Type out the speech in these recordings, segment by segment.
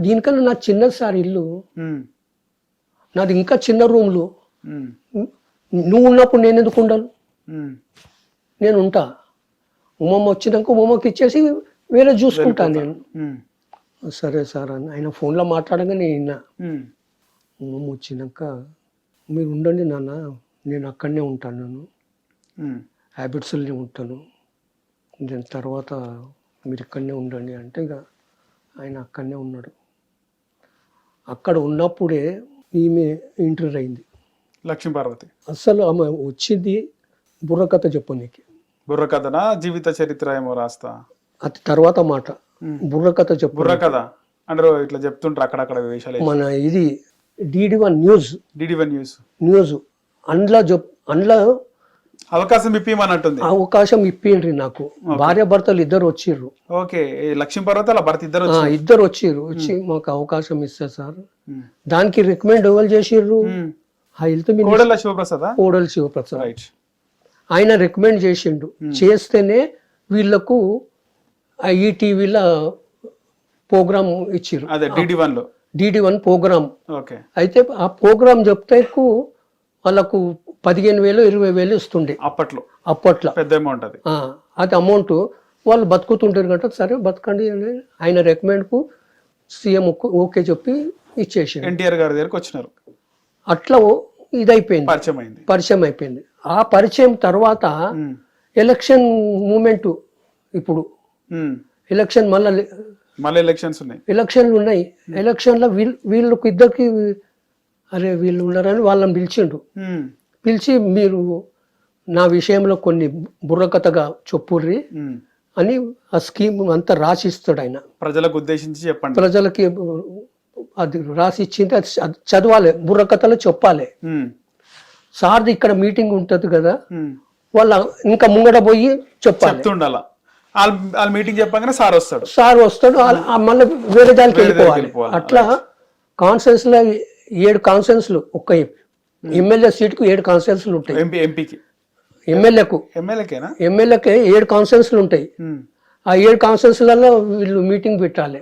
దీనికన్నా నా చిన్నది సార్ ఇల్లు, నాది ఇంకా చిన్న రూమ్లు. నువ్వు ఉన్నప్పుడు నేను ఎందుకు ఉండాలి? నేను ఉంటా. ఉమ్మమ్మ వచ్చినాక ఉమ్మమ్మకి ఇచ్చేసి వేరే చూసుకుంటాను నేను. సరే సార్ అని ఆయన ఫోన్లో మాట్లాడగా నేను ఉమ్మమ్మ వచ్చినాక మీరు ఉండండి నాన్న, నేను అక్కడనే ఉంటాను, నేను హ్యాబిట్స్లోనే ఉంటాను, దాని తర్వాత మీరు ఇక్కడనే ఉండండి అంటే ఇక ఆయన అక్కడనే ఉన్నాడు. అక్కడ ఉన్నప్పుడే ఈమె ఇంటర్వ్యూ అయింది, లక్ష్మీపార్వతి. అసలు ఆమె వచ్చింది బుర్రకథ చెప్పనీకి. బుర్రకథనా జీవిత చరిత్ర ఏమో రాస్తా, అది తర్వాత మాట. బుర్రకథ చెప్పు. బుర్రకథ అంటే ఇట్లా చెప్తుంటారు అక్కడక్కడ విషయాలు. మన ఇది DD1 న్యూస్, న్యూస్ అందులో అవకాశం ఇప్పిమన్నట్టుంది. అవకాశం ఇప్పిండ్రి నాకు. భార్య భర్తలు ఇద్దరు వచ్చిర్రు. ఓకే, లక్ష్మీపార్వతి అలా భర్త ఇద్దరు వచ్చిర్రు. వచ్చి మాకు అవకాశం ఇస్తారు సార్. దానికి రికమెండ్ ఎవరు చేసిర్రు? హెల్త్ కోడెల శివప్రసాద్. కోడెల శివప్రసాద్ ఆయన రికమెండ్ చేసిండు. చేస్తేనే వీళ్ళకు ఈ టీవీలో ప్రోగ్రామ్ ఇచ్చిర్రు, DD1 ప్రోగ్రామ్. అయితే ఆ ప్రోగ్రామ్ చెప్తేకు వాళ్ళకు 15,000 20,000 ఇస్తుండే అప్పట్లో. పెద్ద అమౌంట్ అది. అది అమౌంట్ వాళ్ళు బతుకుతుంటారు కదా, సరే బతకండి అని ఆయన రికమెండ్కు సీఎం ఓకే చెప్పి ఇచ్చేసి ఎన్టీఆర్ గారి దగ్గరకు వచ్చినారు. అట్లా ఇదైపోయింది, పరిచయం అయిపోయింది. ఆ పరిచయం తర్వాత ఎలక్షన్ మూమెంట్, ఇప్పుడు ఎలక్షన్ మళ్ళీ ఎలక్షన్లు ఉన్నాయి. ఎలక్షన్లో వీళ్ళకి ఇద్దరికి అరే వీళ్ళు ఉన్నారని వాళ్ళని పిలిచిండు. పిలిచి మీరు నా విషయంలో కొన్ని బుర్రకథగా చెప్పుర్రి అని ఆ స్కీమ్ అంతా రాసిస్తాడు ఆయన. ప్రజలకు ఉద్దేశించి చెప్పండి, ప్రజలకి అది రాసి ఇచ్చింది, అది చదవాలి, బుర్రకథలో చెప్పాలి. సార్ది ఇక్కడ మీటింగ్ ఉంటది కదా, వాళ్ళ ఇంకా ముంగట పోయి చెప్పాలి. మీటింగ్ చెప్పగానే సార్ వస్తాడు, మళ్ళీ వేరే దానికి వెళ్ళిపోవాలి. అట్లా కాన్ఫరెన్స్ లో 7 కాన్ఫరెన్స్లు, ఒక్క ఎమ్మెల్యే సీట్కు 7 కాన్ఫరెన్స్లు ఉంటాయి. ఎమ్మెల్యేకి 7 కాన్ఫరెన్స్లు ఉంటాయి. ఆ 7 కాన్ఫరెన్స్లలో వీళ్ళు మీటింగ్ పెట్టాలి.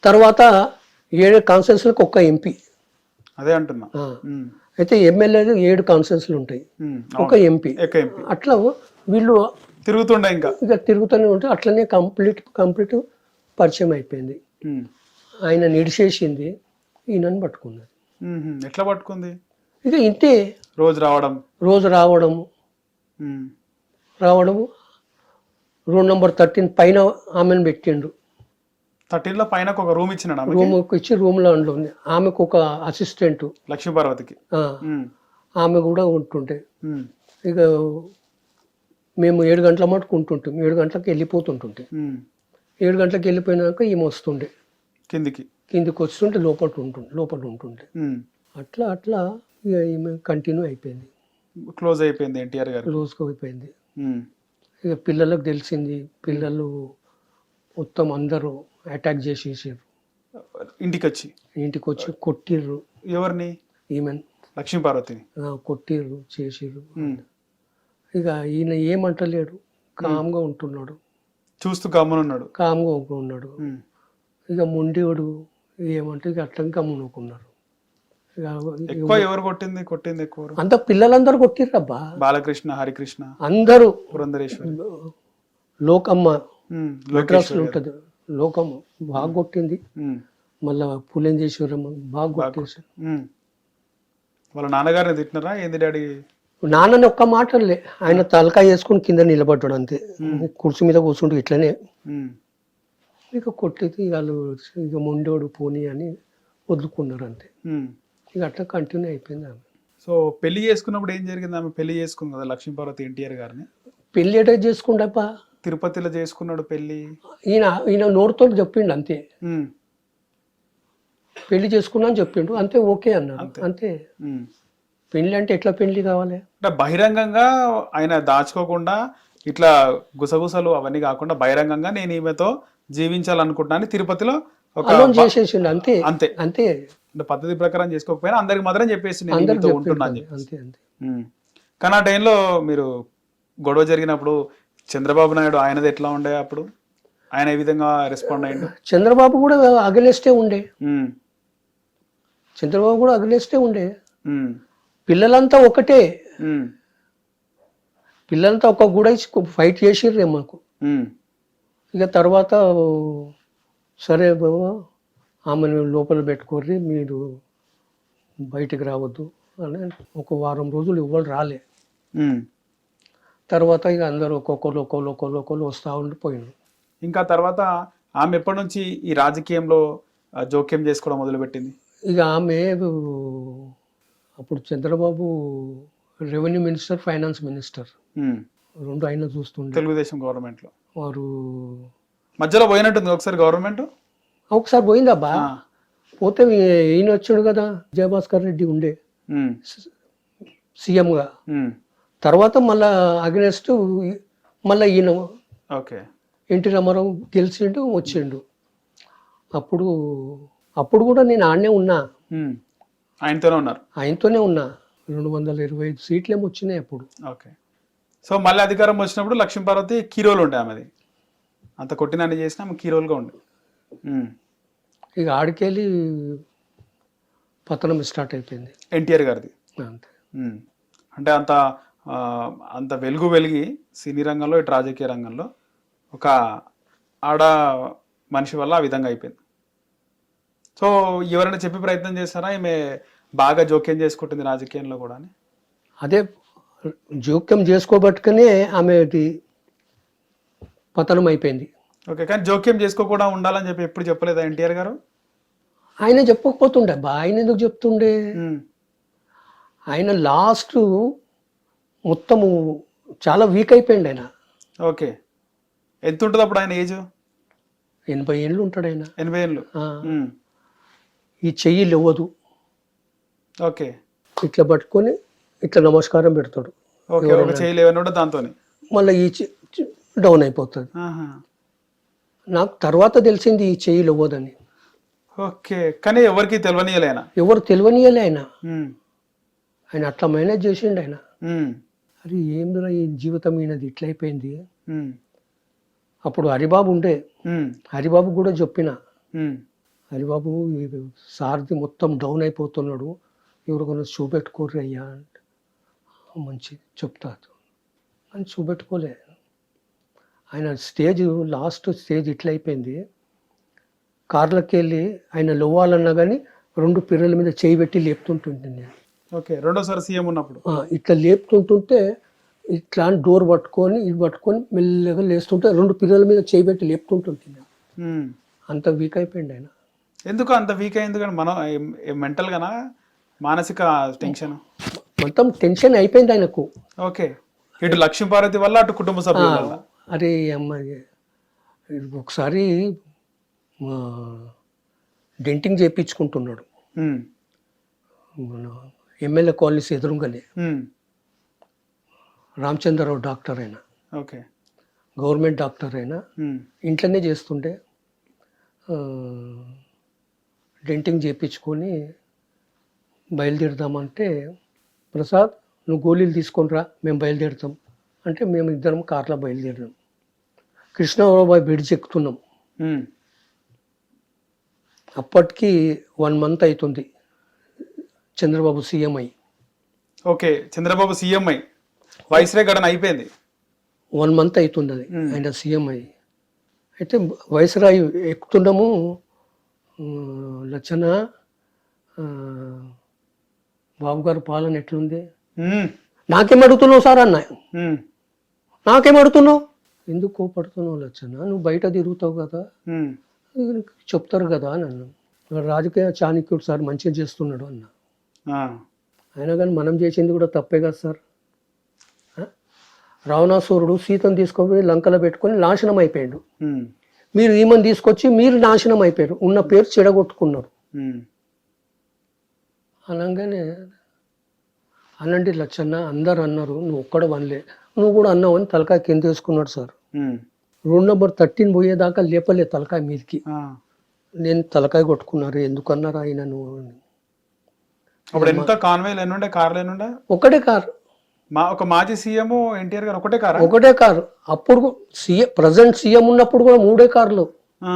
తర్వాత 7 కాన్ఫరెన్స్లకు ఒక్క ఎంపీ. అదే అంటున్నా. అయితే ఎమ్మెల్యేలు 7 కాన్ఫరెన్స్లు ఉంటాయి, ఒక ఎంపీ. అట్లా వీళ్ళు తిరుగుతూనే ఉంటే అట్లనే కంప్లీట్ పరిచయం అయిపోయింది. ఆయన నిడిచేసింది, ఈయనని పట్టుకున్నది. ఎట్లా పట్టుకుంది? ఇక ఇంతే, రోజు రావడము రూమ్ నెంబర్ 13 పైన ఆమెను పెట్టిండు. 13లో పైన ఒక రూమ్ ఇచ్చినాడు. రూమ్ ఇచ్చి రూమ్ లో ఉంది. ఆమెకు ఒక అసిస్టెంట్ లక్ష్మీపార్వతికి, ఆమె కూడా ఉంటుండే. ఇక మేము 7 గంటల మటుకు ఉంటుంటాం. 7 గంటలకు వెళ్ళిపోతుంటుంటే 7 గంటలకు వెళ్ళిపోయినాక ఈమె వస్తుండే, కిందికి వస్తుంటే లోపల ఉంటుండే. అట్లా ఇక ఈమె కంటిన్యూ అయిపోయింది, క్లోజ్ అయిపోయింది. ఎన్టీఆర్ గారు క్లోజ్గా అయిపోయింది. ఇక పిల్లలకు తెలిసింది, పిల్లలు మొత్తం అందరూ అటాక్ చేసేసారు. ఇంటికి వచ్చి కొట్టిర్రు. ఎవరిని? ఈమెన్ లక్ష్మీపార్వతిని కొట్టిర్రు, చేసిర్రు. ఇక ఈయన ఏమంటలేడు, కామ్గా ఉంటున్నాడు, చూస్తూ కామ్గా ఉన్నాడు. ఇక మొండివాడు ఏమంటే ఇక అట్లా గమ్మునుకున్నారు. ఎవరు కొట్టింది ఎక్కువ? అంత పిల్లలందరూ కొట్టిర్రబ్బా. బాలకృష్ణ, హరికృష్ణ అందరూ, పురంధరేశ్వరి, లోకమ్మ మెడ్రాస్ లో ఉంటది, లోకమ్మ బాగా కొట్టింది. మళ్ళా పులేంజేశ్వరమ్మ బాగా కొట్టేసారు. వాళ్ళ నాన్నగారిని తిట్టినారా ఏంది డాడీ? నాన్నని ఒక్క మాటలే, ఆయన తలకాయ వేసుకుని కింద నిలబడ్డాడు అంతే. కుర్చీ మీద కూర్చుంటూ ఇట్లనే ఇక కొట్టేది. వాళ్ళు ఇక మొండోడు పోనీ అని వదులుకున్నారు అంతే. ఇక అట్లా కంటిన్యూ అయిపోయింది ఆమె. సో పెళ్లి చేసుకున్నప్పుడు ఏం జరిగింది? ఆమె పెళ్లి చేసుకుంది కదా లక్ష్మీపార్వతి ఎన్టీఆర్ గారిని. పెళ్లి ఎట చేసుకుంటా? తిరుపతిలో చేసుకున్నాడు పెళ్లి. ఈయన నోరుతో చెప్పిండు అంతే, పెళ్లి చేసుకున్నా అని చెప్పిండు అంతే. ఓకే అన్నాడు అంతే. పెళ్లి అంటే ఎట్లా పెళ్లి కావాలి అంటే బహిరంగంగా ఆయన దాచుకోకుండా ఇట్లా గుసగుసలు అవన్నీ కాకుండా బహిరంగంగా నేను ఈమెతో జీవించాలనుకుంటున్నాను తిరుపతిలో చేసేసిండు అంతే. అంతే అంతే అంటే పద్ధతి ప్రకారం చేసుకోకపోయినా అందరికి మాత్రం చెప్పేసి ఉంటున్నాను. కానీ ఆ టైంలో మీరు గొడవ జరిగినప్పుడు చంద్రబాబు నాయుడు ఆయనది ఎట్లా ఉండే? అప్పుడు ఆయన ఏ విధంగా రెస్పాండ్ అయ్యిండు? చంద్రబాబు కూడా అగలేస్టే ఉండే, ఉమ్, చంద్రబాబు కూడా అగలేస్టే ఉండే. ఉమ్, పిల్లలంతా ఒకటే, ఉమ్, పిల్లలంతా ఒక కూడా ఫైట్ చేసిర్రే మాకు. ఉమ్, ఇక తర్వాత సరే బాబా ఆమెను లోపల పెట్టుకోర్రి, మీరు బయటికి రావద్దు అని ఒక వారం రోజులు ఎవరు రాలే. ఉమ్. తర్వాత ఇక అందరూ ఒక్కొక్కరు వస్తూ ఉండిపోయినారు. ఇంకా తర్వాత ఆమె ఎప్పటి నుంచి ఈ రాజకీయంలో జోక్యం చేసుకోవడం మొదలుపెట్టింది? ఇక ఆమె అప్పుడు Chandrababu revenue minister, finance minister um, రెండు ఆయన చూస్తుండే. తెలుగుదేశం గవర్నమెంట్ లో వారు మధ్యలో పోయినట్టుంది ఒకసారి గవర్నమెంట్. ఒకసారి పోయిందబ్బా, పోతే ఈయన వచ్చాడు కదా, జయభాస్కర్ రెడ్డి ఉండే సీఎంగా. తర్వాత మళ్ళా అగెనెస్ట్ మళ్ళీ ఈయన ఓకే ఎన్టీ రామారావు గెలిచిండు, వచ్చిండు. అప్పుడు కూడా నేను ఆడనే ఉన్నా, ఆయనతోనే ఉన్నారు. ఆయనతోనే ఉన్నా. 225 సీట్లేమో వచ్చినాయి అప్పుడు. ఓకే. సో మళ్ళీ అధికారం వచ్చినప్పుడు లక్ష్మీపార్వతి కీరోలు ఉండే ఆమెది, అంత కొట్టినన్ని చేసినా ఆమె కీరోలుగా ఉండే. ఇక ఆడికెళ్ళి పతనం స్టార్ట్ అయిపోయింది ఎన్టీఆర్ గారిది. అంతే. అంటే అంత వెలిగి సినీ రంగంలో, ఇటు రాజకీయ రంగంలో ఒక ఆడ మనిషి వల్ల ఆ విధంగా అయిపోయింది. సో ఎవరైనా చెప్పి ప్రయత్నం చేస్తారా ఈమె బాగా జోక్యం చేసుకుంటుంది రాజకీయంలో కూడా అని? అదే జోక్యం చేసుకోబట్టుకనే ఆమెది పతనం అయిపోయింది. ఓకే, కానీ జోక్యం చేసుకోకుండా ఉండాలని చెప్పి ఎప్పుడు చెప్పలేదా ఎన్టీఆర్ గారు? ఆయన చెప్పకపోతుండే బా, ఆయన ఎందుకు చెప్తుండే? ఆయన లాస్ట్ మొత్తము చాలా వీక్ అయిపోయింది ఆయన. ఓకే, ఎంత ఉంటుంది అప్పుడు ఆయన ఏజ్? 80 ఏళ్ళు ఉంటాడు ఆయన. 80 ఏళ్ళు. ఈ చెయ్యి లేవదు. ఓకే, ఇట్లా పట్టుకొని ఇట్లా నమస్కారం పెడతాడు. ఓకే, ఒక చెయ్యి లేవని దాంతో మళ్ళీ ఈ డౌన్ అయిపోతుంది. నాకు తర్వాత తెలిసింది ఈ చెయ్యి లేవదని. ఓకే, కానీ ఎవరికి తెలియనియలేనా? ఎవరు తెలియనియలే ఆయన. ఆయన అట్లా మేనేజ్ చేసిండు ఆయన. అరే ఏందిరా ఈ జీవితం ఈయనది ఇట్లా అయిపోయింది. అప్పుడు హరిబాబు ఉండే, హరిబాబు కూడా చెప్పిన, హరిబాబు సారథి మొత్తం డౌన్ అయిపోతున్నాడు, ఎవరికైనా చూపెట్టుకోర్రి అయ్యా అంటే మంచి చెప్తా అని చూపెట్టుకోలే. ఆయన స్టేజ్ లాస్ట్ స్టేజ్ ఇట్లా అయిపోయింది. కార్లకి వెళ్ళి ఆయన లోవాలన్నా కానీ 2 పిర్రల మీద చేయి పెట్టి లేపుతుంటుంది నేను. ఓకే, రెండోసారి సీఎం ఉన్నప్పుడు ఇట్లా లేపుతుంటుంటే ఇట్లా డోర్ పట్టుకొని ఇది పట్టుకొని మెల్లగా లేస్తుంటే 2 పిర్రల మీద చేయి పెట్టి లేపుతుంటుంది నేను. అంత వీక్ అయిపోయింది ఆయన. ఎందుకు అంత వీక్ అయింది? కానీ మనం మెంటల్ గానా, మానసిక టెన్షన్? మొత్తం టెన్షన్ అయిపోయింది ఆయనకు. ఓకే, ఇటు లక్ష్మీపార్వతి వల్ల, అటు కుటుంబ సభ్యుల వల్ల. అరే అమ్మాయి ఒకసారి డెంటింగ్ చేయించుకుంటున్నాడు మన ఎమ్మెల్యే కాలనీస్ ఎదురుగానే. రామచంద్రరావు డాక్టర్ అయినా, ఓకే, గవర్నమెంట్ డాక్టర్ అయినా, ఇంట్లోనే చేస్తుండే. డెంటింగ్ చేయించుకొని బయలుదేరుదామంటే, ప్రసాద్ నువ్వు గోళీలు తీసుకొని రా, మేము బయలుదేరుతాం అంటే మేము ఇద్దరం కార్లో బయలుదేరినాం. కృష్ణారావు బ్రిడ్జ్ ఎక్కుతున్నాం. అప్పటికి 1 మంత్ అవుతుంది చంద్రబాబు సీఎం అయ్యి. ఓకే, చంద్రబాబు సీఎం అయ్యి వైస్రాయ్ గడన అయిపోయింది. 1 మంత్ అవుతుంది అది ఆయన సీఎం అయ్యి. అయితే వైస్రాయ్ ఎక్కుతున్నాము. లచ్చన బాబు గారు పాలన ఎట్లుంది? నాకేం అడుగుతున్నావు సార్ అన్న. నాకేం అడుగుతున్నావు? ఎందుకు కోపడుతున్నావు లచ్చన? నువ్వు బయట తిరుగుతావు కదా, చెప్తారు కదా అని అన్నాను. రాజకీయ చాణక్యుడు సార్ మంచిగా చేస్తున్నాడు అన్న. అయినా కానీ మనం చేసింది కూడా తప్పే కదా సార్. రావణాసురుడు సీతను తీసుకొని లంకలో పెట్టుకొని నాశనం అయిపోయాడు. మీరు ఈమెను తీసుకొచ్చి మీరు నాశనం అయిపోయారు, ఉన్న పేరు చెడగొట్టుకున్నారు. అనగానే అనండి లచ్చన్న, అందరు అన్నారు, నువ్వు ఒక్కడ వనలే, నువ్వు కూడా అన్నావు అని తలకాయ కింద వేసుకున్నాడు సార్. 2 నెంబర్ 13 పోయేదాకా లేపలే తలకాయ మీదకి. నేను తలకాయ కొట్టుకున్నారు, ఎందుకన్నారు ఆయన నువ్వు. అప్పుడు ఎంత కాన్వేలు ఎన్నుండే, కార్లు ఎన్నుండే? ఒకటే కార్. ఒక మాజీ సీఎం ఎన్టీఆర్ గారు ఒకటే కారా? ఒకటే కారు. అప్పుడు ప్రజెంట్ సీఎం ఉన్నప్పుడు కూడా 3 కార్లు, ఆ,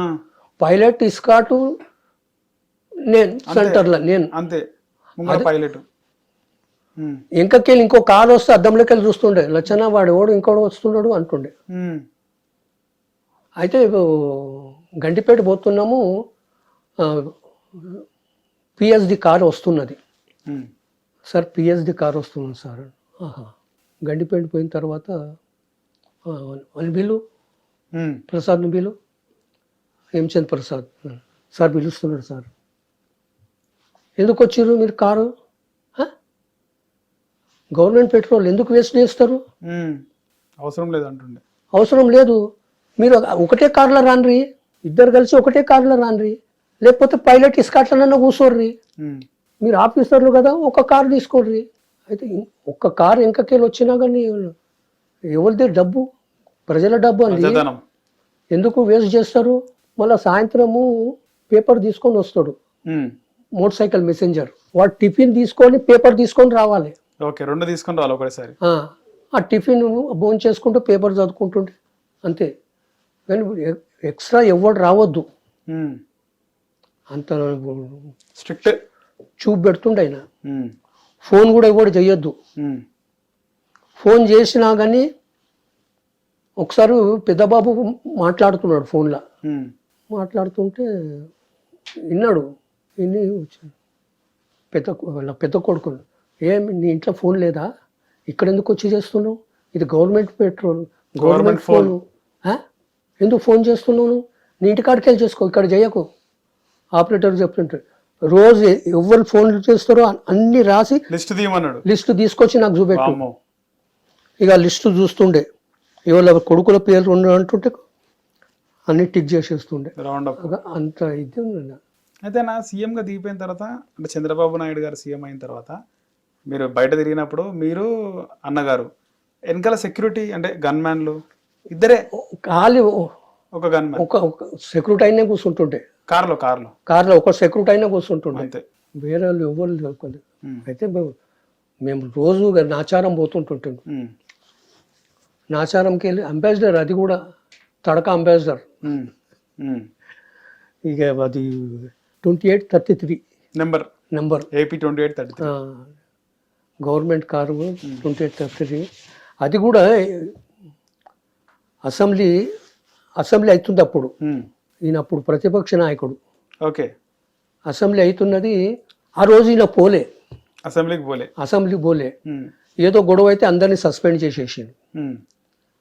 పైలట్, ఇస్కాటు, నేను సెంటర్లో నేను. అంతే, ముంగర పైలట్. ఇంకకెళ్ళి ఇంకో కారు వస్తే అద్దంలోకి వెళ్ళి చూస్తుండే, లచ్చన వాడు ఎవడు ఇంకోడు వస్తున్నాడు అంటుండే. అయితే గంటిపేట పోతున్నాము, పిఎస్డి కారు వస్తున్నది సార్, పిఎస్డి కారు వస్తున్నాను సార్. ఆహా, గండిపేట పోయిన తర్వాత అని bill, ప్రసాద్ని bill, Hemachand Prasad sir పిలుస్తున్నాడు సార్. ఎందుకు వచ్చారు మీరు కారు? గవర్నమెంట్ పెట్రోల్ ఎందుకు వేస్ట్ చేస్తారు? అవసరం లేదు అంటుండే. అవసరం లేదు, మీరు ఒకటే కార్లో రాన్రి, ఇద్దరు కలిసి ఒకటే కార్లో రాన్రి, లేకపోతే పైలట్ ఇస్కాట్లన్నా కూర్చోర్రి. మీరు ఆఫీసర్లు కదా, ఒక కారు తీసుకోర్రి. అయితే ఒక్క కారు ఇంకకెళ్ళి వచ్చినా కానీ ఎవరిదే డబ్బు, ప్రజల డబ్బు అండి, ఎందుకు వేస్ట్ చేస్తారు? మళ్ళీ సాయంత్రము పేపర్ తీసుకొని వస్తాడు మోటార్ సైకిల్ మెసెంజర్, వాడు టిఫిన్ తీసుకొని పేపర్ తీసుకొని రావాలి. ఓకే, 2 తీసుకొని రావాలి ఒకటేసారి. ఆ టిఫిన్ భోజనం చేసుకుంటూ పేపర్ చదువుకుంటుంటే అంతే, కానీ ఎక్స్ట్రా ఎవడు రావద్దు అంత స్ట్రిక్ట్ చూపు పెడుతుండే ఆయన. ఫోన్ కూడా ఎవడు చేయొద్దు, ఫోన్ చేసినా కానీ ఒకసారి పెద్దబాబు మాట్లాడుతున్నాడు ఫోన్లో, మాట్లాడుతుంటే విన్నాడు, విని పెద్ద కొడుకులు, ఏం నీ ఇంట్లో ఫోన్ లేదా, ఇక్కడ ఎందుకు వచ్చి చేస్తున్నావు, ఇది గవర్నమెంట్ పెట్రోల్, గవర్నమెంట్ ఫోను, ఎందుకు ఫోన్ చేస్తున్నావు, నీ ఇంటికాడికి వెళ్ళి చేసుకో, ఇక్కడ చేయకు. ఆపరేటర్ చెప్తుంటే రోజు ఎవరు ఫోన్లు చేస్తారో అన్ని రాసి లిస్ట్ తీసుకొచ్చి నాకు చూపెట్టు. ఇక లిస్టు చూస్తుండే, ఎవరి కొడుకుల పేర్లు అంటుంటే అన్ని టిక్ చేసేస్తుండే. అంత ఇది ఉంది. అయితే నా సీఎంగా దిగిపోయిన తర్వాత, అంటే చంద్రబాబు నాయుడు గారు సీఎం అయిన తర్వాత మీరు బయట తిరిగినప్పుడు మీరు అన్నగారు వెనకాల సెక్యూరిటీ అంటే గన్ మ్యాన్లు ఇద్దరే, ఖాళీ ఒక గన్ మ్యాన్, ఒక సెక్యూరిటీ అయినా కూర్చుంటుంటే, కార్లో ఒక సెక్యూరిటీ అయినా కూర్చుంటుండే, వేరే వాళ్ళు ఎవరు తెలియదు. అయితే మేము రోజు నాచారం పోతుంటుంటాం, నాచారంకి వెళ్ళి అంబాసిడర్, అది కూడా తడక అంబాసిడర్, ఇక అది 2833 నెంబర్ ఏపీ 2833 గవర్నమెంట్ కారు 2833. అది కూడా అసెంబ్లీ అవుతుంది అప్పుడు, ఈయన అప్పుడు ప్రతిపక్ష నాయకుడు. ఓకే, అసెంబ్లీ అవుతున్నది ఆ రోజు, ఈయన అసెంబ్లీకి పోలే, ఏదో గొడవ అయితే అందరినీ సస్పెండ్ చేసేసిండు,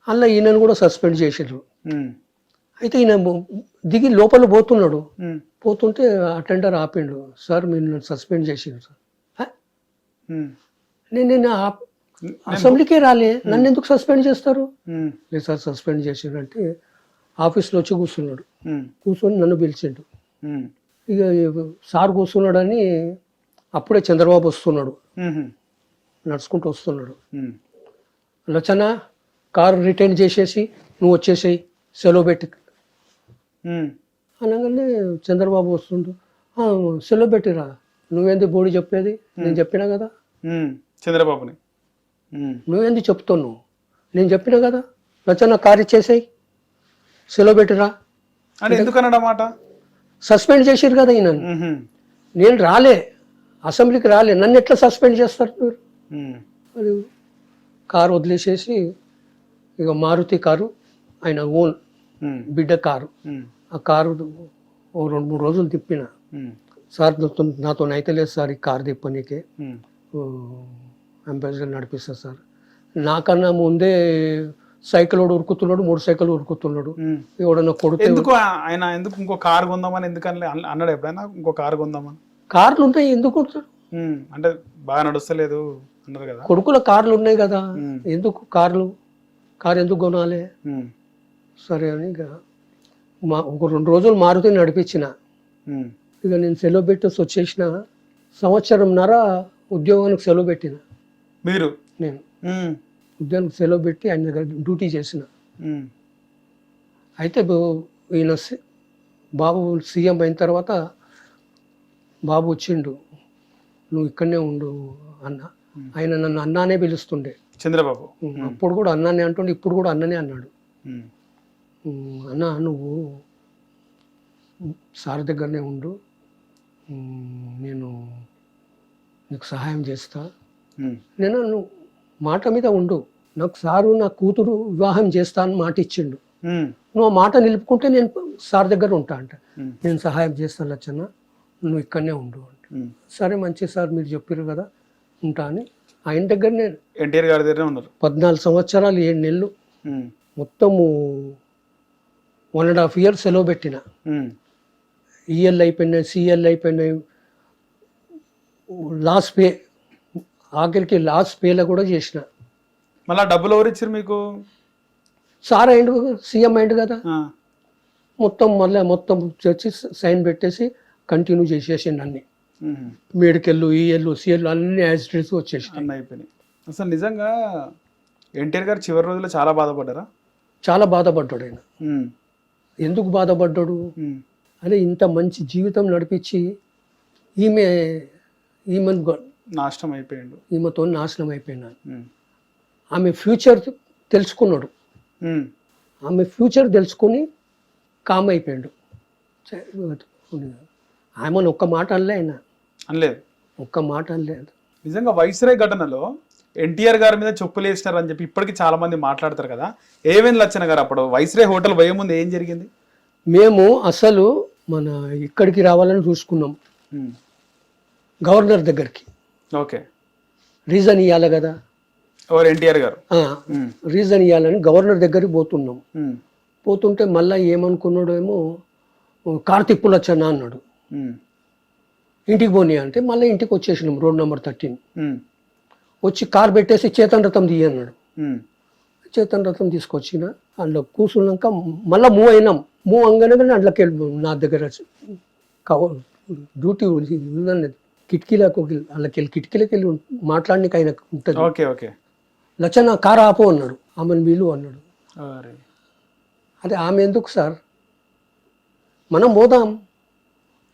అలా ఈయనను కూడా సస్పెండ్ చేసిండ్రు. అయితే ఈయన దిగి లోపల పోతున్నాడు, పోతుంటే అటెండర్ ఆపిండు, సార్ మీరు నన్ను సస్పెండ్ చేసిండ్రు సార్. నేను అసెంబ్లీకే రాలే, నన్ను ఎందుకు సస్పెండ్ చేస్తారు? లేదు సార్ సస్పెండ్ చేసిండ్రు అంటే ఆఫీస్లో వచ్చి కూర్చున్నాడు, కూర్చొని నన్ను పిలిచిండు. ఇక సార్ కూర్చున్నాడని అప్పుడే చంద్రబాబు వస్తున్నాడు, నడుచుకుంటూ వస్తున్నాడు. లచ్చన కారు రిటర్న్ చేసేసి నువ్వు వచ్చేసేయి, సెలవు పెట్టి అనగానే చంద్రబాబు వస్తుండు, సెలవు పెట్టిరా, నువ్వేంది బోడి చెప్పేది, నేను చెప్పినా కదా. చంద్రబాబుని నువ్వేంది చెప్తావు, నేను చెప్పినా కదా, లచ్చన కారు ఇచ్చేసేయి, సెలవు పెట్టిరా అని ఎందుకన్నమాట, సస్పెండ్ చేసిరు కదా ఈయన. నేను రాలే, అసెంబ్లీకి రాలే, నన్ను ఎట్లా సస్పెండ్ చేస్తారు మీరు? అది కారు వదిలేసేసి ఇక మారుతి కారు, ఆయన ఓన్ బిడ్డ కారు, ఆ కారు 2-3 రోజులు తిప్పిన. సార్ నాతో అయితే లేదు సార్ ఈ కారు తిప్పనీకే, అంబాసిడర్ నడిపిస్తా సార్. నాకన్నా ముందే సైకిల్ ఉరుకుతున్నాడు, 3 సైకిల్ ఉరుకుతున్నాడు, ఎవడన్నా కొడుకు. ఎందుకు ఆయన ఎందుకు ఇంకో కారు కొందామని ఎందుకని అన్నాడు ఎప్పుడైనా, ఇంకో కారు కొందామని? కార్లు ఉంటాయి, ఎందుకు అంటే బాగా నడుస్తలేదు అన్నారు కదా, కొడుకుల కార్లు ఉన్నాయి కదా, ఎందుకు కారు ఎందుకు కొనాలి? సరే అని ఇక ఒక 2 రోజులు మారుతి నడిపించిన. ఇక నేను సెలవు పెట్టేసి వచ్చేసిన, 1.5 సంవత్సరంన్నర ఉద్యోగానికి సెలవు పెట్టిన. నేను ఉద్యోగానికి సెలవు పెట్టి ఆయన దగ్గర డ్యూటీ చేసిన. అయితే ఈయన బాబు సీఎం అయిన తర్వాత బాబు వచ్చిండు, నువ్వు ఇక్కడనే ఉండు అన్న. ఆయన నన్ను అన్నానే పిలుస్తుండే. చంద్రబాబు. అప్పుడు కూడా అన్నానే అంటుండే, ఇప్పుడు కూడా అన్ననే అన్నాడు. ఉమ్. అన్న నువ్వు సార్ దగ్గరనే ఉండు, నేను నీకు సహాయం చేస్తా. ఉమ్. నేను నువ్వు మాట మీద ఉండు, నాకు సారు నా కూతురు వివాహం చేస్తా అని మాట ఇచ్చిండు. ఉమ్. నువ్వు ఆ మాట నిలుపుకుంటే నేను సార్ దగ్గర ఉంటా అంట. ఉమ్. నేను సహాయం చేస్తాను లచ్చన్న, నువ్వు ఇక్కడనే ఉండు అంటే. ఉమ్. సరే మంచి సార్ మీరు చెప్పారు కదా ఉంటా అని ఆయన దగ్గర నేను ఎన్టీఆర్ గారి దగ్గరే ఉన్నారు. 14 సంవత్సరాలు 7 నెలలు ఉమ్. మొత్తము 1.5 years సెలవు పెట్టిన. ఉమ్. ఈఎల్ అయిపోయినాయి, సిఎల్ అయిపోయినాయి, లాస్ట్ పే, ఆఖరికి లాస్ట్ పేలో కూడా చేసిన. మళ్ళీ డబ్బులు ఎవరు ఇచ్చారు మీకు? సార్ అయిండు, సీఎం అయిండు కదా, ఆ. మొత్తం చేసి సైన్ పెట్టేసి కంటిన్యూ చేసేసిండు అన్ని. ఉమ్. మెడికల్, ఈఎల్, సిఎల్ అన్ని యాజిటేస్ వచ్చేసి అన్నీ అయిపోయినాయి. అసలు నిజంగా ఎన్టీఆర్ గారు చివరి రోజుల్లో చాలా బాధపడ్డారా? చాలా బాధపడ్డాడు ఆయన. ఉమ్. ఎందుకు బాధపడ్డాడు? ఉమ్. అదే ఇంత మంచి జీవితం నడిపించి ఈమెను నాశనం అయిపోయిండు. ఈమెతో నాశనం అయిపోయినాడు. ఉమ్. ఆమె ఫ్యూచర్ తెలుసుకున్నాడు. ఉమ్. ఆమె ఫ్యూచర్ తెలుసుకుని కామ్ అయిపోయాడు. ఆమెను ఒక్క మాట అనలే ఆయన, అనలేదు. ఒక్క మాట అనలేదు. నిజంగా వైస్రాయ్ ఘటనలో ఎన్టీఆర్ గారి మీద చెప్పులు వేసినారని చెప్పి ఇప్పటికీ చాలా మంది మాట్లాడతారు కదా. ఏమేమి లచ్చన గారు అప్పుడు వైస్రాయ్ హోటల్ పోయే ముందు ఏం జరిగింది? మేము అసలు మన ఇక్కడికి రావాలని చూసుకున్నాం, ఉమ్. గవర్నర్ దగ్గరికి. ఓకే. రీజన్ ఇవ్వాలి కదా, ఎవరు? ఎన్టీఆర్ గారు. ఉమ్. రీజన్ ఇవ్వాలని గవర్నర్ దగ్గరికి పోతున్నాం. ఉమ్. పోతుంటే మళ్ళీ ఏమనుకున్నాడు ఏమో, కార్ తిప్పులొచ్చన్నా అన్నాడు. ఉమ్. ఇంటికి పోనీ అంటే మళ్ళీ ఇంటికి వచ్చేసినాం, రోడ్ నెంబర్ 13. ఉమ్. వచ్చి కార్ పెట్టేసి చేతన్ రథం తీయన్నాడు. ఉమ్. చేతన్ రథం తీసుకొచ్చిన అందులో కూర్చున్నాక మళ్ళీ మూవ్ అయినాం. మూవ్ అంగానే అందులోకి వెళ్ళి నా దగ్గర డ్యూటీ ఉందన్నది, కిటికీలకు అందులోకి వెళ్ళి కిటికీలకు వెళ్ళి మాట్లాడడానికి ఆయన ఉంటుంది. ఓకే. ఓకే. లచ్చన్న కార్ ఆపు అన్నాడు, ఆమెను వీలు అన్నాడు. అరే. అదే ఆమె ఎందుకు సార్, మనం పోదాం,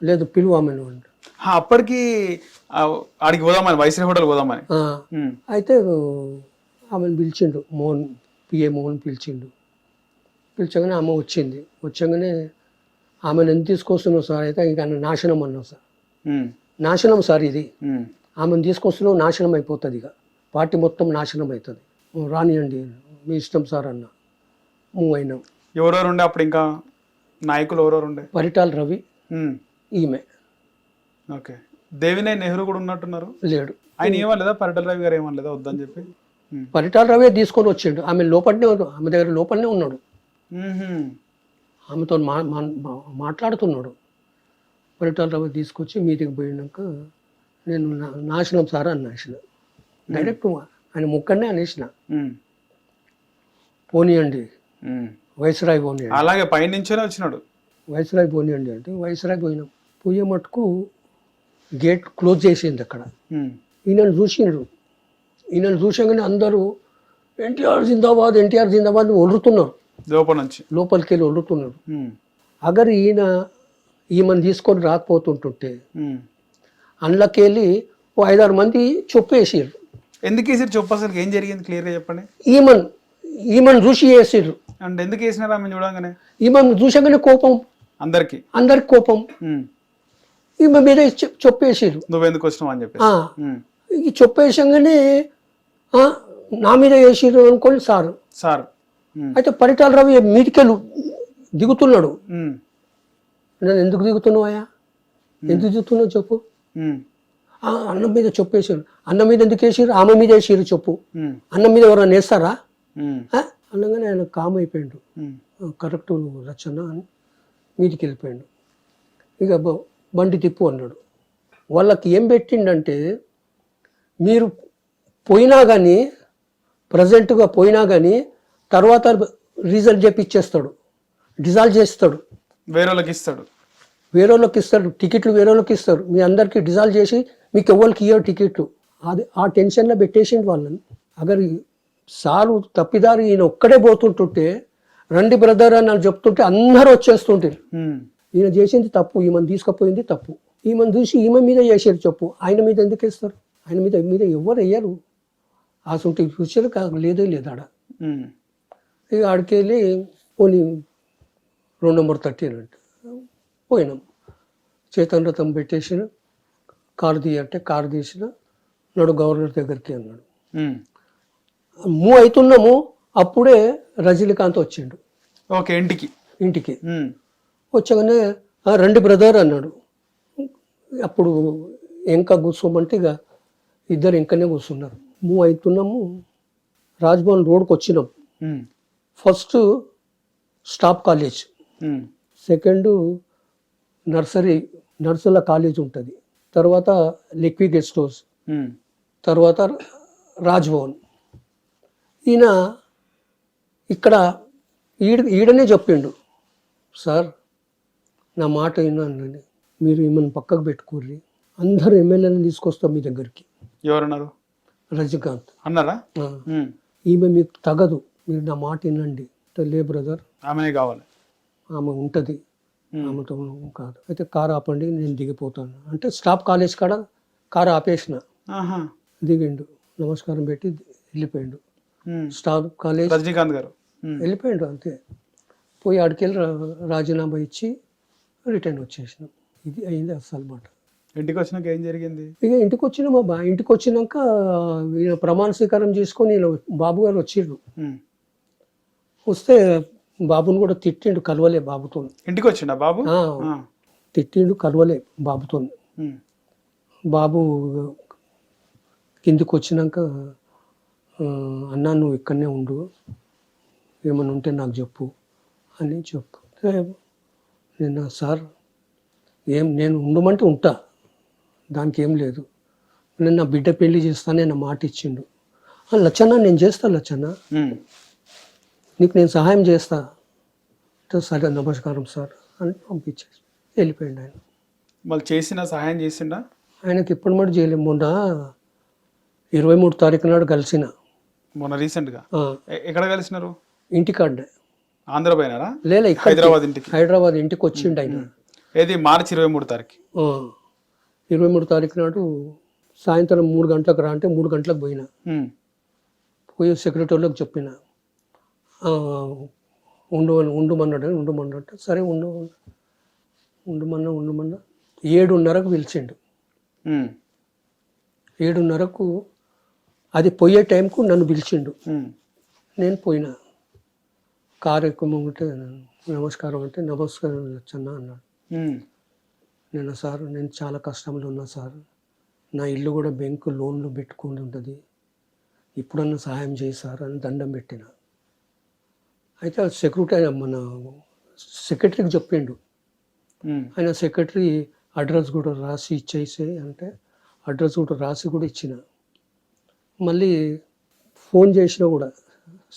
లేదు పిలువు ఆమెను అంట. అప్పటికి ఆడికి పోదామని, వైస్రాయ్ హోటల్ పోదామని. ఉమ్. అయితే ఆమెను పిలిచిండు, మోహన్, పిఏ మోహన్ పిలిచిండు. పిలిచగానే ఆమె వచ్చింది. వచ్చగానే ఆమెను ఎంత తీసుకొస్తున్నావు సార్ అయితే ఇంకా నాశనం అన్నావు సార్. ఉమ్. నాశనం సార్ ఇది, ఉమ్. ఆమెను తీసుకొస్తున్నావు నాశనం అయిపోతుంది, ఇక పార్టీ మొత్తం నాశనం అవుతుంది, రానియండి మీ ఇష్టం సార్ అన్న. మూవ్ అయినాం. ఎవరెవరు ఉండే అప్పుడు? ఇంకా నాయకులు ఎవరెవరు ఉండే? పరిటాల రవి, ఉమ్. ఈమె. ఓకే. దేవినే నెహ్రూ కూడా ఉన్నట్టున్నారు. లేడు. ఆయన ఏమనలేదా? పరిటాల రవి గారు ఏమనలేదా వద్దని చెప్పి? ఉమ్. పరిటాల రవి తీసుకొని వచ్చిండు. ఆమె లోపలనే, ఆమె దగ్గర లోపలనే ఉన్నాడు. ఉహుం. ఆమెతో మాట్లాడుతున్నాడు. పరిటాల రవి తీసుకొచ్చి మీటింగ్ పోయినాక నేను నాశనం సార్ అన్నేసిన. డైరెక్ట్ ఆయన ముక్కనే అనేసిన, ఉమ్. పోనీయండి ఉమ్. వైస్రాయ్ పోనీయండి. అలాగే పైనుంచేనే వచ్చినాడు. వైస్రాయ్ పోనీయండి అంటే వైస్రాయ్ పోయినాం. పోయే మటుకు గేట్ క్లోజ్ చేసింది అక్కడ. ఉమ్. ఈయనను చూసిండ్రు. ఈయనను చూసాగానే అందరూ ఎన్టీఆర్ జిందాబాద్, ఎన్టీఆర్ జిందాబాద్ వదులుతున్నారు, లోపల నుంచి లోపలికి వెళ్ళి వదులుతున్నారు. ఉమ్. అగర్ ఈమెను తీసుకొని రాకపోతుంటుంటే ఉమ్. అందులోకి వెళ్ళి ఓ 5-6 మంది చొప్పేసిర్రు. ఎందుకు వేసారు చెప్పు? అసలు ఏం జరిగింది క్లియర్గా చెప్పండి. ఈమెను చూసి వేసిర్రు. అంటే ఎందుకు వేసినారు ఆమె చూడంగానే? ఈమెను చూసగానే కోపం, అందరికి కోపం. ఉమ్. ఈమె మీద చొప్పేసిర్రు. నువ్వెందుకు వచ్చినావు అని చెప్పి. ఈ చొప్పేసంగానే నా మీద వేసిర్రు అనుకోండి సార్. సార్. అయితే పరిటాల రవి మీటికెళ్ళు దిగుతున్నాడు. నేను ఎందుకు దిగుతున్నావా, ఎందుకు దిగుతున్నావు చెప్పు. అన్నం మీద చొప్పేసారు. అన్నం మీద ఎందుకు వేసారు? ఆమె మీద వేసారు చెప్పు. అన్నం మీద ఎవరైనా వేస్తారా? అనగానే ఆయన కామ్ అయిపోయాడు. కరెక్ట్ నువ్వు రచన అని మీదికి వెళ్ళిపోయాడు. ఇక బండి తిప్పు అన్నాడు. వాళ్ళకి ఏం పెట్టిండంటే, మీరు పోయినా కానీ, ప్రజెంట్గా పోయినా కానీ తర్వాత రిజల్ట్ చేపిచ్చేస్తాడు, డిజాల్వ్ చేస్తాడు, వేరే వాళ్ళకి ఇస్తాడు, టికెట్లు వేరే వాళ్ళకి ఇస్తారు, మీ అందరికీ డిజాల్వ్ చేసి మీకు ఎవరికి ఇయ్యరు టికెట్లు. అది ఆ టెన్షన్లో పెట్టేసిండు వాళ్ళని. అగర్ సారు తప్పిదారు ఈయన ఒక్కడే పోతుంటుంటే, రండి బ్రదర్ అని చెప్తుంటే అందరూ వచ్చేస్తుంటారు. ఈయన చేసింది తప్పు, ఈమెను తీసుకుపోయింది తప్పు. ఈమెను చూసి ఈమె మీద చేసేది చెప్పు, ఆయన మీద ఎందుకు వేస్తారు? ఆయన మీద ఎవరు వేయరు. అసలు ఫ్యూచర్ లేదే లేదు ఆడ. ఉమ్. ఇక ఆడికి వెళ్ళి పోనీ 2 నెంబర్ 13 అంటే పోయినాం. చేతన్ రథం పెట్టేసిన, కారు తీయంటే కారు తీసిన, నాడు గవర్నర్ దగ్గరికి అన్నాడు. ఉమ్. మూవ్ అవుతున్నాము, అప్పుడే రజనీకాంత్ వచ్చిండు ఓకే ఇంటికి. ఉమ్. వచ్చగానే రండి బ్రదర్ అన్నాడు. అప్పుడు ఇంకా కూర్చోమంటే ఇక ఇద్దరు ఇంకనే కూర్చున్నారు. మూవ్ అవుతున్నాము, రాజ్భవన్ రోడ్కి వచ్చినాం. ఉమ్. ఫస్ట్ స్టాఫ్ కాలేజ్, ఉమ్. సెకండ్ నర్సుల కాలేజ్ ఉంటుంది, తర్వాత లిక్వి గెస్ట్ హౌస్, ఉమ్. తర్వాత రాజ్భవన్. ఈయన ఇక్కడ ఈడనే చెప్పిండు, సార్ నా మాట వినండి, మీరు ఈమెను పక్కకు పెట్టుకోర్రి, అందరు ఎమ్మెల్యేలను తీసుకొస్తాం మీ దగ్గరికి. ఎవరన్నారు? రజనీకాంత్ అన్నారా? ఆ, ఉమ్. ఈమె మీకు తగదు, మీరు నా మాట వినండి. లే బ్రదర్, ఆమెనే కావాలి. ఆమె ఉంటుంది, ఆమెతో కాదు. అయితే కారు ఆపండి, నేను దిగిపోతాను అంటే స్టాఫ్ కాలేజ్ కాడ కారు ఆపేసిన. ఆహా. దిగిండు, నమస్కారం పెట్టి వెళ్ళిపోయిండు. ఉమ్. స్టాఫ్ కాలేజ్ రజనీకాంత్ గారు. ఉమ్. వెళ్ళిపోయిండు అంతే. పోయి ఆడికెళ్ళి రాజీనామా ఇచ్చి రిటర్న్ వచ్చేసినాం. ఇది అయింది అసలు మాట. ఇంటికి వచ్చినాక ఏం జరిగింది? ఇక ఇంటికి వచ్చినాం బాబా. ఇంటికి వచ్చినాక ఈయన ప్రమాణ స్వీకారం చేసుకొని ఈయన బాబు గారు వచ్చిండ్రు. ఉమ్. వస్తే బాబుని కూడా తిట్టిండు, కలవలే బాబుతో. ఇంటికి వచ్చిండా బాబు? ఆ. తిట్టిండు, కలవలే బాబుతో. ఉమ్. బాబు కిందికి వచ్చినాక అన్నా నువ్వు ఇక్కడనే ఉండు, ఏమైనా ఉంటే నాకు చెప్పు అని చెప్తే నేను సార్ నేను ఉండమంటే ఉంటా, దానికి ఏం లేదు, నేను నా బిడ్డ పెళ్లి చేస్తానే నా మాట ఇచ్చిండు. లచ్చన్న నేను చేస్తా, లచ్చన్న ఉమ్. నీకు నేను సహాయం చేస్తా. సరే నమస్కారం సార్ అని పంపించేసి వెళ్ళిపోయిండు ఆయన. వాళ్ళు చేసిన సహాయం చేసిండా? ఆయనకి ఇప్పుడు మటు చేయలేము. మొన్న 23 తారీఖు నాడు కలిసిన. మొన్న రీసెంట్గా ఆ, ఎక్కడ కలిసినారు? ఇంటికాడే. ఆంధ్ర పోయినారా? లేదా హైదరాబాద్ ఇంటికి. హైదరాబాద్ ఇంటికి వచ్చిండు ఆయన. ఏది మార్చి 23 తారీఖు? 23 తారీఖు నాడు సాయంత్రం 3 గంటలకు రా అంటే 3 గంటలకు పోయినా. ఉమ్. పోయి సెక్రటరీలకు చెప్పిన, ఉండమన్నాడు. సరే ఉండమన్నా 7:30కు పిలిచిండు. ఉమ్. 7:30కు అది పోయే టైంకు నన్ను పిలిచిండు. ఉమ్. నేను పోయినా. కారు ఎక్కుమంటే నమస్కారం అంటే నమస్కారం వచ్చన్నా అన్నాడు. ఉమ్. నేను చాలా కష్టంలో ఉన్నా సార్, నా ఇల్లు కూడా బ్యాంకు లోన్లు పెట్టుకుని ఉంటుంది, ఇప్పుడన్నా సహాయం చేయి సార్ అని దండం పెట్టిన. అయితే మన సెక్రటరీకి చెప్పిండు. ఉమ్. ఆయన సెక్రటరీ అడ్రస్ కూడా రాసి ఇచ్చేసే అంటే అడ్రస్ కూడా రాసి కూడా ఇచ్చిన. మళ్ళీ ఫోన్ చేసినా కూడా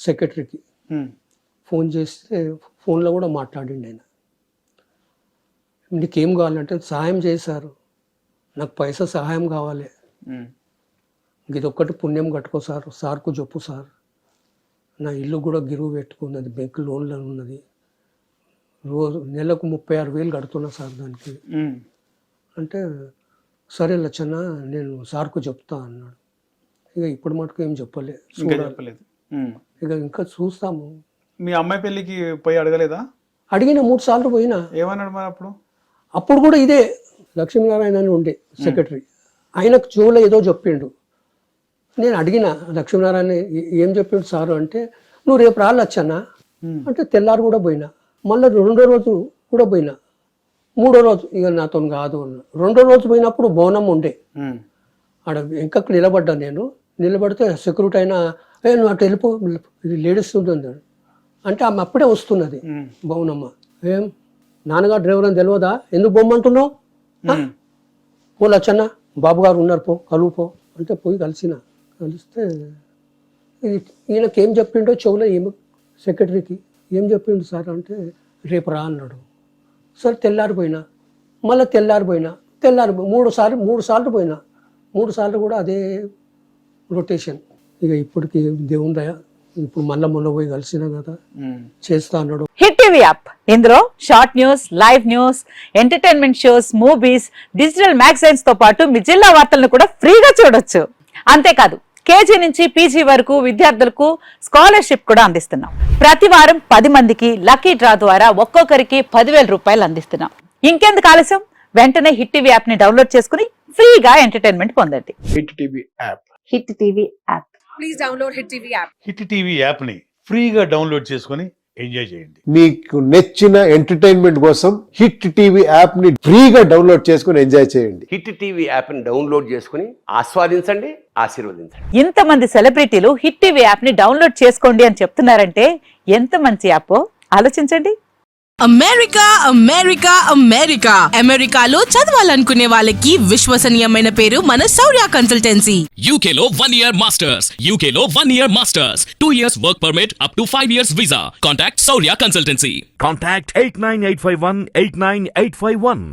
సెక్రటరీకి ఉమ్. ఫోన్ చేస్తే ఫోన్లో కూడా మాట్లాడిండు ఆయన. నీకేం కావాలంటే సహాయం చేశారు, నాకు పైసా సహాయం కావాలి, ఉమ్. ఇది ఒక్కటి పుణ్యం కట్టుకో సార్, సార్కు చెప్పు సార్, నా ఇల్లు కూడా గిరువు పెట్టుకున్నది, బ్యాంక్ లోన్లో ఉన్నది, నెలకు 36,000 కడుతున్నా సార్ దానికి ఉమ్. అంటే సరే లచ్చన్న నేను సార్కు చెప్తా అన్నాడు. ఇక ఇప్పుడు మటుకు ఏం చెప్పలే, ఇంకా చెప్పలేదు. ఉమ్. ఇంకా చూస్తాము. మీ అమ్మాయి పెళ్ళికి పోయి అడగలేదా? అడిగిన 3 సార్లు పోయినా. ఏమన్నాడు మరి అప్పుడు? అప్పుడు కూడా ఇదే లక్ష్మీనారాయణ అని ఉండే సెక్రటరీ, ఆయనకు చెవులో ఏదో చెప్పిండు. నేను అడిగిన లక్ష్మీనారాయణ ఏం చెప్పిండు సారు అంటే, నువ్వు రేపు రాలచ్చన్నా అంటే తెల్లారు కూడా పోయినా. మళ్ళీ 2వ రోజు కూడా పోయినా. 3వ రోజు ఇక నాతో కాదు అన్నా. 2వ రోజు పోయినప్పుడు బోనం ఉండే, ఆడ ఇంకా నిలబడ్డా. నేను నిలబడితే సెక్యూరిటీ అయినా నువ్వు అటు వెళ్ళిపో, ఇది లేడీస్ ఉంటుంది అంటే ఆమె అప్పుడే వస్తున్నది బౌనమ్మ. ఏం నాన్నగారు డ్రైవర్ అని తెలియదా, ఎందుకు బొమ్మంటున్నావు, పో లచ్చన్న బాబు గారు ఉన్నారు పో కలువు అంటే పోయి కలిస్తే ఈయనకి ఏం చెప్పిండో చెవులో ఏమి సెక్రటరీకి ఏం చెప్పిండు సార్ అంటే రేపు రా అన్నాడు. సరే తెల్లారిపోయినా, మళ్ళీ తెల్లారిపోయినా 3 సార్లు పోయినా. 3 సార్లు కూడా అదే రొటేషన్. ఇక ఇప్పటికి దేవుని దయ, ఇప్పుడు మొన్న పోయి కలిసినా కదా, చేస్తా అన్నాడు. హిట్ టీవీ యాప్, ఇందులో short news, live news, entertainment shows, movies, digital magazines తో పాటు మీ జిల్లా వార్తలను కూడా ఫ్రీగా చూడొచ్చు. అంతేకాదు కేజీ నుంచి పీజీ వరకు విద్యార్థులకు స్కాలర్షిప్ కూడా అందిస్తున్నాం. ప్రతి వారం 10 మందికి లక్కీ డ్రా ద్వారా ఒక్కొక్కరికి 10,000 రూపాయలు అందిస్తున్నాం. ఇంకెందుకు ఆలస్యం, వెంటనే హిట్ టీవీ యాప్ ని డౌన్లోడ్ చేసుకుని ఫ్రీగా ఎంటర్టైన్మెంట్ పొందండి. Hit TV app. Hit TV app. Please download Hit TV app. Hit TV యాప్ని ఫ్రీగా డౌన్లోడ్ చేసుకొని ఎంజాయ్ చేయండి. మీకు నచ్చిన ఎంటర్టైన్మెంట్ కోసం హిట్ టీవీ యాప్ ని ఫ్రీగా డౌన్లోడ్ చేసుకుని ఎంజాయ్ చేయండి. హిట్ టీవీ యాప్ని డౌన్లోడ్ చేసుకుని ఆస్వాదించండి, ఆశీర్వదించండి. ఇంతమంది సెలబ్రిటీలు హిట్ టీవీ యాప్ ని డౌన్లోడ్ చేసుకోండి అని చెప్తున్నారంటే ఎంత మంచి యాప్ ఆలోచించండి. అమెరికా అమెరికా అమెరికా అమెరికాలో చదవాలనుకునే వాళ్ళకి విశ్వసనీయమైన పేరు మన శౌర్య consultancy. UK Law 1 Year Masters. UK Law 1 Year Masters. 2 years work permit up to 5 years visa. Contact Saurya Consultancy. Contact 89851 89851.